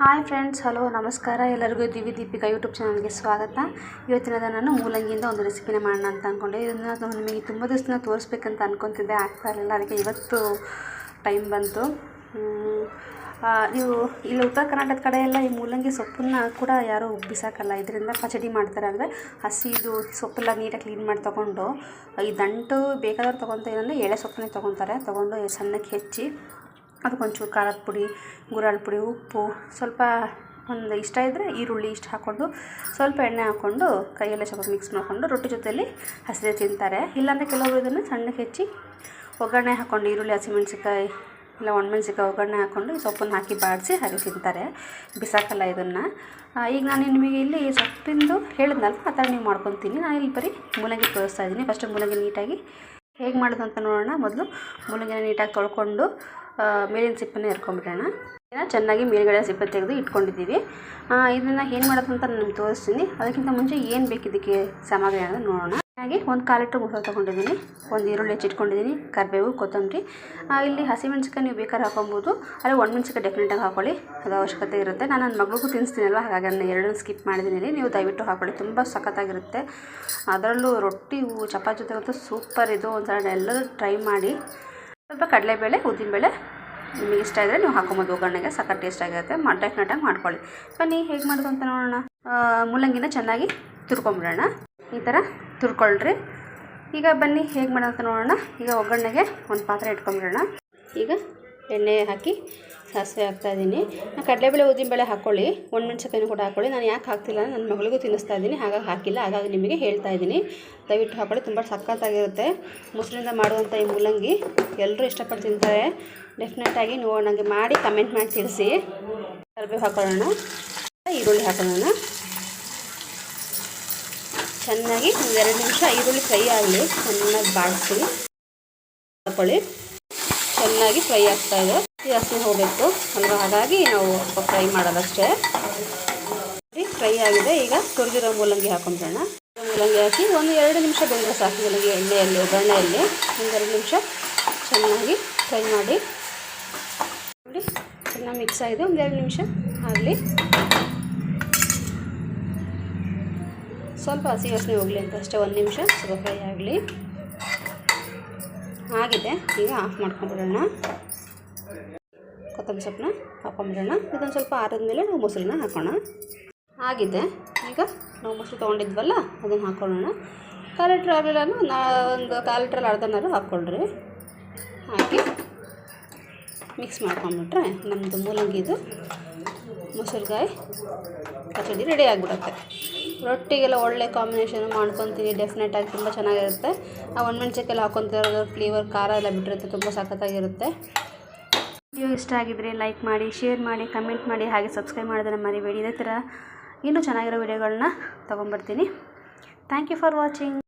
Hi friends, hello ನಮಸ್ಕಾರ. ಎಲ್ಲರಿಗೂ Deepika YouTube ಚಾನಲ್ಗೆ ಸ್ವಾಗತ. ಇವತ್ತಿನ ನಾನು ಮೂಲಂಗಿಯಿಂದ ಒಂದು ರೆಸಿಪಿನ ಮಾಡೋಣ ಅಂತ ಅಂದ್ಕೊಂಡೆ. ಇದನ್ನು ನಿಮಗೆ ತುಂಬ ದಿವಸ ತೋರಿಸ್ಬೇಕಂತ ಅಂದ್ಕೊತಿದ್ದೆ, ಆಗ್ತಾ ಇರಲಿಲ್ಲ. ಅದಕ್ಕೆ ಇವತ್ತು ಟೈಮ್ ಬಂತು. ನೀವು ಇಲ್ಲಿ ಉತ್ತರ ಕರ್ನಾಟಕದ ಕಡೆ ಎಲ್ಲ ಈ ಮೂಲಂಗಿ ಸೊಪ್ಪನ್ನು ಕೂಡ ಯಾರೂ ಬಿಸಾಕಲ್ಲ. ಇದರಿಂದ ಪಚಡಿ ಮಾಡ್ತಾರೆ. ಅಂದರೆ ಹಸಿದು ಸೊಪ್ಪೆಲ್ಲ ನೀಟಾಗಿ ಕ್ಲೀನ್ ಮಾಡಿ ತೊಗೊಂಡು, ಈ ದಂಟು ಬೇಕಾದವ್ರು ತೊಗೊತ ಏನಂದರೆ ಎಳೆ ಸೊಪ್ಪನ್ನೇ ತೊಗೊತಾರೆ. ತೊಗೊಂಡು ಸಣ್ಣಕ್ಕೆ ಹೆಚ್ಚಿ ಅದಕ್ಕೊಂಚೂರು ಖಾರದ ಪುಡಿ, ಗುರಾಳ ಪುಡಿ, ಉಪ್ಪು, ಸ್ವಲ್ಪ ಒಂದು ಇಷ್ಟ ಇದ್ದರೆ ಈರುಳ್ಳಿ ಇಷ್ಟು ಹಾಕ್ಕೊಂಡು ಸ್ವಲ್ಪ ಎಣ್ಣೆ ಹಾಕ್ಕೊಂಡು ಕೈಯಲ್ಲೇ ಸ್ವಲ್ಪ ಮಿಕ್ಸ್ ಮಾಡಿಕೊಂಡು ರೊಟ್ಟಿ ಜೊತೆಯಲ್ಲಿ ಹಸಿದೆ ತಿಂತಾರೆ. ಇಲ್ಲಾಂದರೆ ಕೆಲವೊಬ್ರು ಇದನ್ನು ಸಣ್ಣಕ್ಕೆ ಹೆಚ್ಚಿ ಒಗ್ಗರಣೆ ಹಾಕ್ಕೊಂಡು ಈರುಳ್ಳಿ, ಹಸಿಮೆಣ್ಸಿಕಾಯಿ ಇಲ್ಲ ಒಣಮೆಣ್ಸಿಕಾಯಿ ಒಗ್ಗರಣೆ ಹಾಕ್ಕೊಂಡು ಸೊಪ್ಪನ್ನು ಹಾಕಿ ಬಾಡಿಸಿ ಹಾಗೆ ತಿಂತಾರೆ. ಬಿಸಾಕಲ್ಲ ಇದನ್ನು. ಈಗ ನಾನು ನಿಮಗೆ ಇಲ್ಲಿ ಸೊಪ್ಪಿಂದು ಹೇಳಿದ್ನಲ್ಲ, ಆ ಥರ ನೀವು ಮಾಡ್ಕೊತೀನಿ. ನಾನು ಇಲ್ಲಿ ಬರೀ ಮೂಲಂಗಿ ತೋರಿಸ್ತಾ ಇದ್ದೀನಿ. ಫಸ್ಟು ಮೂಲಂಗಿ ನೀಟಾಗಿ ಹೇಗೆ ಮಾಡೋದು ಅಂತ ನೋಡೋಣ. ಮೊದಲು ಮೂಲಂಗಿನ ನೀಟಾಗಿ ತೊಳ್ಕೊಂಡು ಮೇಲಿನ ಸಿಪ್ಪನ್ನು ಎರ್ಕೊಂಬಿಡೋಣ. ಚೆನ್ನಾಗಿ ಮೇಲ್ಗಡೆ ಸಿಪ್ಪೆ ತೆಗೆದು ಇಟ್ಕೊಂಡಿದ್ದೀವಿ. ಇದನ್ನು ಏನು ಮಾಡೋದು ಅಂತ ನಾನು ನಿಮ್ಗೆ ತೋರಿಸ್ತೀನಿ. ಅದಕ್ಕಿಂತ ಮುಂಚೆ ಏನು ಬೇಕು ಇದಕ್ಕೆ ಸಾಮಗ್ರಿ ಅನ್ನೋದು ನೋಡೋಣ. ಹಾಗೆ 1 ಕಾಲು ಲೀಟ್ರ್ ಮೊಸರು ತೊಗೊಂಡಿದ್ದೀನಿ, ಒಂದು ಈರುಳ್ಳಿ ಹೆಚ್ಚಿಟ್ಕೊಂಡಿದ್ದೀನಿ, ಕರಿಬೇವು, ಕೊತ್ತಂಬರಿ. ಇಲ್ಲಿ ಹಸಿಮೆಣ್ಸಿಕಾಯಿ ನೀವು ಬೇಕಾದ್ರೆ ಹಾಕೊಬೋದು, ಅದೇ ಒಣಮೆಣ್ಸಿಕಾಯಿ ಡೆಫಿನೆಟಾಗಿ ಹಾಕೊಳ್ಳಿ, ಅದು ಅವಶ್ಯಕತೆ ಇರುತ್ತೆ. ನಾನು ನನ್ನ ಮಗಳಿಗೂ ತಿನ್ನಿಸ್ತೀನಲ್ವ, ಹಾಗಾಗಿ ನಾನು ಎರಡನ್ನೂ ಸ್ಕಿಪ್ ಮಾಡಿದ್ದೀನಿ. ನೀವು ದಯವಿಟ್ಟು ಹಾಕೊಳ್ಳಿ, ತುಂಬ ಸಖತ್ತಾಗಿರುತ್ತೆ. ಅದರಲ್ಲೂ ರೊಟ್ಟಿ ಚಪಾತಿ ಜೊತೆ ಅಂತೂ ಸೂಪರ್. ಇದು ಒಂದ್ಸಲ ಎಲ್ಲರೂ ಟ್ರೈ ಮಾಡಿ. ಸ್ವಲ್ಪ ಕಡಲೆಬೇಳೆ, ಉದ್ದಿನಬೇಳೆ ನಿಮಗೆ ಇಷ್ಟ ಇದ್ದರೆ ನೀವು ಹಾಕೊಬೋದು. ಒಗ್ಗರಣೆಗೆ ಸಖತ್ ಟೇಸ್ಟ್ ಆಗಿರುತ್ತೆ. ಡೆಫಿನೆಟಾಗಿ ಮಾಡ್ಕೊಳ್ಳಿ. ಬನ್ನಿ ಹೇಗೆ ಮಾಡೋದು ಅಂತ ನೋಡೋಣ. ಮೂಲಂಗಿನ ಚೆನ್ನಾಗಿ ತುರ್ಕೊಂಬಿಡೋಣ. ಈ ಥರ ತುರ್ಕೊಳ್ರಿ. ಈಗ ಬನ್ನಿ ಹೇಗೆ ಮಾಡೋದು ಅಂತ ನೋಡೋಣ. ಈಗ ಒಗ್ಗರಣೆಗೆ ಒಂದು ಪಾತ್ರೆ ಇಟ್ಕೊಂಬಿಡೋಣ. ಈಗ ಎಣ್ಣೆ ಹಾಕಿ ಸಾಸಿವೆ ಹಾಕ್ತಾಯಿದ್ದೀನಿ. ಕಡಲೆಬೇಳೆ, ಉದ್ದಿನಬೇಳೆ ಹಾಕ್ಕೊಳ್ಳಿ, ಒಣಮೆಣ್ಸಿಕಾಯಿನೂ ಕೂಡ ಹಾಕ್ಕೊಳ್ಳಿ. ನಾನು ಯಾಕೆ ಹಾಕ್ತಿಲ್ಲ, ನನ್ನ ಮಗಳಿಗೂ ತಿನ್ನಿಸ್ತಾ ಇದ್ದೀನಿ, ಹಾಗಾಗಿ ಹಾಕಿಲ್ಲ. ಹಾಗಾಗಿ ನಿಮಗೆ ಹೇಳ್ತಾ ಇದ್ದೀನಿ, ದಯವಿಟ್ಟು ಹಾಕ್ಕೊಳ್ಳಿ. ತುಂಬ ಸಖತ್ತಾಗಿರುತ್ತೆ. ಮೊಸರಿಂದ ಮಾಡುವಂಥ ಈ ಮೂಲಂಗಿ ಎಲ್ಲರೂ ಇಷ್ಟಪಟ್ಟು ತಿಂತಾರೆ. ಡೆಫಿನೆಟಾಗಿ ನೀವು ನನಗೆ ಮಾಡಿ ಕಮೆಂಟ್ ಮಾಡಿ ತಿಳಿಸಿ. ಕರಿಬೇವು ಹಾಕೊಳ್ಳೋಣ, ಈರುಳ್ಳಿ ಹಾಕೊಳ್ಳೋಣ. ಚೆನ್ನಾಗಿ ಒಂದು 2 ನಿಮಿಷ ಈರುಳ್ಳಿ ಫ್ರೈ ಆಗಲಿ, ಚೆನ್ನಾಗಿ ಬಾಡಿಸಿ ಹಾಕ್ಕೊಳ್ಳಿ. ಚೆನ್ನಾಗಿ ಫ್ರೈ ಆಗ್ತಾಯಿದೆ, ಈ ಹಸಿ ಹೋಗಬೇಕು ಅಲ್ವಾ, ಹಾಗಾಗಿ ನಾವು ಸ್ವಲ್ಪ ಫ್ರೈ ಮಾಡೋದಷ್ಟೇ. ಫ್ರೈ ಆಗಿದೆ. ಈಗ ತುರಿದಿರೋ ಮೂಲಂಗಿ ಹಾಕೊಂಬಿಡೋಣ. ಮೂಲಂಗಿ ಹಾಕಿ ಒಂದು 2 ನಿಮಿಷ ಬೆಂದರೆ ಸಾಕು. ಮೂಲಂಗಿ ಎಣ್ಣೆಯಲ್ಲಿ, ಒಗ್ಗರಣೆಯಲ್ಲಿ ಒಂದು 2 ನಿಮಿಷ ಚೆನ್ನಾಗಿ ಫ್ರೈ ಮಾಡಿ. ನೋಡಿ, ಚೆನ್ನಾಗಿ ಮಿಕ್ಸ್ ಆಗಿದೆ. ಒಂದು 2 ನಿಮಿಷ ಆಗಲಿ, ಸ್ವಲ್ಪ ಹಸಿ ವಾಸನೆ ಹೋಗಲಿ ಅಂತ ಅಷ್ಟೇ. 1 ನಿಮಿಷ ಸ್ವಲ್ಪ ಫ್ರೈ ಆಗಲಿ. ಆಗಿದೆ. ಈಗ ಆಫ್ ಮಾಡ್ಕೊಂಬಿಡೋಣ. ಕೊತ್ತಂಬರಿ ಸೊಪ್ಪನ್ನ ಹಾಕೊಂಬಿಡೋಣ. ಇದೊಂದು ಸ್ವಲ್ಪ ಆರಿದ್ಮೇಲೆ ನಾವು ಮೊಸರನ್ನ ಹಾಕೋಣ. ಆಗಿದೆ. ಈಗ ನಾವು ಮೊಸರು ತೊಗೊಂಡಿದ್ವಲ್ಲ ಅದನ್ನು ಹಾಕ್ಕೊಳ್ಳೋಣ. 1/4 ಲೀಟ್ರ್ ಆಗಲಿಲ್ಲ, ಒಂದು 1/4 ಲೀಟ್ರಲ್ಲಿ ಅರ್ಧನಾರು ಹಾಕ್ಕೊಳ್ರಿ. ಹಾಕಿ ಮಿಕ್ಸ್ ಮಾಡ್ಕೊಂಬಿಟ್ರೆ ನಮ್ಮದು ಮೂಲಂಗಿದು ಮೊಸರುಗಾಯಿ ಪಚಡಿ ರೆಡಿ ಆಗಿಬಿಡುತ್ತೆ. ರೊಟ್ಟಿಗೆಲ್ಲ ಒಳ್ಳೆ ಕಾಂಬಿನೇಷನ್ ಮಾಡ್ಕೊತೀನಿ. ಡೆಫಿನೆಟಾಗಿ ತುಂಬ ಚೆನ್ನಾಗಿರುತ್ತೆ. ಆ ಒಣಮೆಣ್ಸಿಕಾಯಿ ಹಾಕ್ಕೊತಿರೋದು ಫ್ಲೇವರ್, ಖಾರ ಎಲ್ಲ ಬಿಟ್ಟಿರುತ್ತೆ, ತುಂಬ ಸಖತ್ತಾಗಿರುತ್ತೆ. ವಿಡಿಯೋ ಇಷ್ಟ ಆಗಿದ್ದರೆ ಲೈಕ್ ಮಾಡಿ, ಶೇರ್ ಮಾಡಿ, ಕಮೆಂಟ್ ಮಾಡಿ, ಹಾಗೆ ಸಬ್ಸ್ಕ್ರೈಬ್ ಮಾಡೋದನ್ನು ಮರಿಬೇಡಿ. ಇದೇ ಥರ ಇನ್ನೂ ಚೆನ್ನಾಗಿರೋ ವಿಡಿಯೋಗಳನ್ನ ತೊಗೊಂಬರ್ತೀನಿ. Thank you for watching.